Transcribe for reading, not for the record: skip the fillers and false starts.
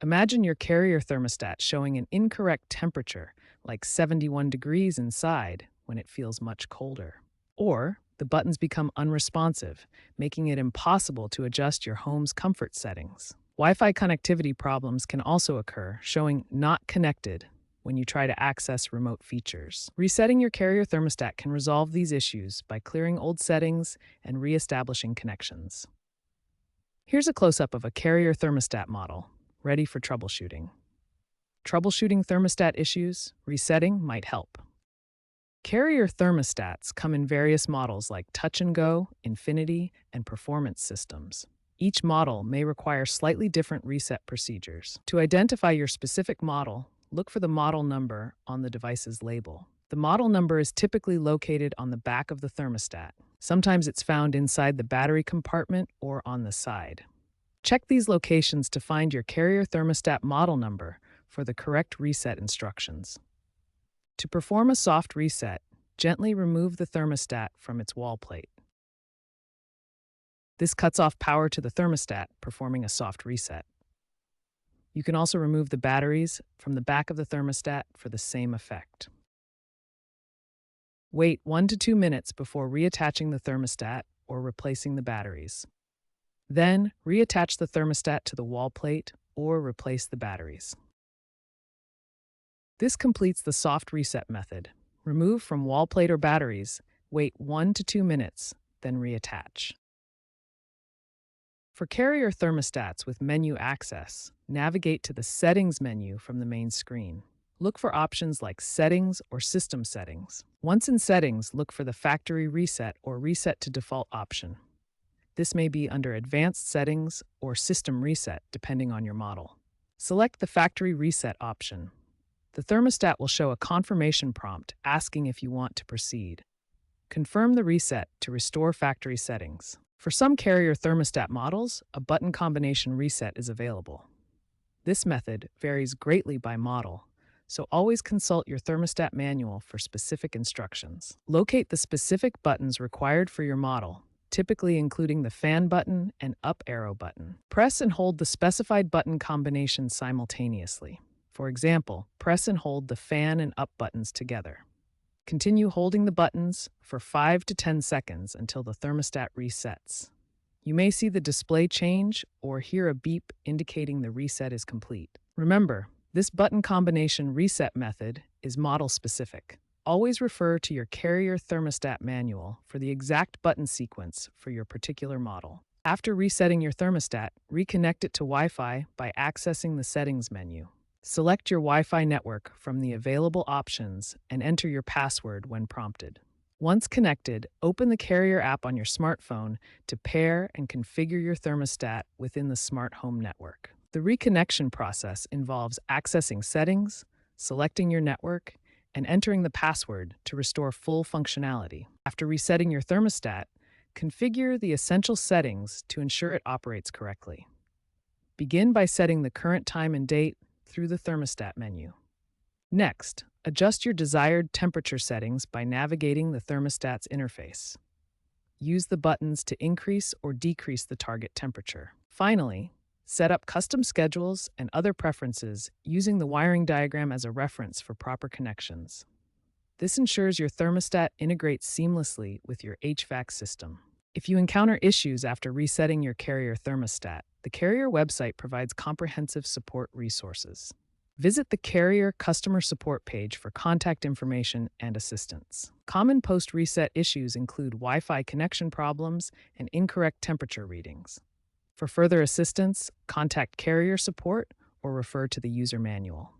Imagine your carrier thermostat showing an incorrect temperature, like 71 degrees inside, when it feels much colder. Or the buttons become unresponsive, making it impossible to adjust your home's comfort settings. Wi-Fi connectivity problems can also occur, showing not connected when you try to access remote features. Resetting your carrier thermostat can resolve these issues by clearing old settings and re-establishing connections. Here's a close-up of a carrier thermostat model, ready for troubleshooting. Troubleshooting thermostat issues, resetting might help. Carrier thermostats come in various models like Touch and Go, Infinity, and Performance systems. Each model may require slightly different reset procedures. To identify your specific model, look for the model number on the device's label. The model number is typically located on the back of the thermostat. Sometimes it's found inside the battery compartment or on the side. Check these locations to find your carrier thermostat model number for the correct reset instructions. To perform a soft reset, gently remove the thermostat from its wall plate. This cuts off power to the thermostat, performing a soft reset. You can also remove the batteries from the back of the thermostat for the same effect. Wait 1 to 2 minutes before reattaching the thermostat or replacing the batteries. Then, reattach the thermostat to the wall plate or replace the batteries. This completes the soft reset method. Remove from wall plate or batteries, wait 1 to 2 minutes, then reattach. For carrier thermostats with menu access, navigate to the Settings menu from the main screen. Look for options like Settings or System Settings. Once in Settings, look for the Factory Reset or Reset to Default option. This may be under Advanced Settings or System Reset, depending on your model. Select the Factory Reset option. The thermostat will show a confirmation prompt asking if you want to proceed. Confirm the reset to restore factory settings. For some carrier thermostat models, a button combination reset is available. This method varies greatly by model, so always consult your thermostat manual for specific instructions. Locate the specific buttons required for your model, typically including the fan button and up arrow button. Press and hold the specified button combination simultaneously. For example, press and hold the fan and up buttons together. Continue holding the buttons for 5 to 10 seconds until the thermostat resets. You may see the display change or hear a beep indicating the reset is complete. Remember, this button combination reset method is model-specific. Always refer to your carrier thermostat manual for the exact button sequence for your particular model. After resetting your thermostat, reconnect it to Wi-Fi by accessing the Settings menu. Select your Wi-Fi network from the available options and enter your password when prompted. Once connected, open the Carrier app on your smartphone to pair and configure your thermostat within the smart home network. The reconnection process involves accessing settings, selecting your network, and entering the password to restore full functionality. After resetting your thermostat, configure the essential settings to ensure it operates correctly. Begin by setting the current time and date through the thermostat menu. Next, adjust your desired temperature settings by navigating the thermostat's interface. Use the buttons to increase or decrease the target temperature. Finally, set up custom schedules and other preferences using the wiring diagram as a reference for proper connections. This ensures your thermostat integrates seamlessly with your HVAC system. If you encounter issues after resetting your carrier thermostat, the Carrier website provides comprehensive support resources. Visit the Carrier customer support page for contact information and assistance. Common post-reset issues include Wi-Fi connection problems and incorrect temperature readings. For further assistance, contact Carrier support or refer to the user manual.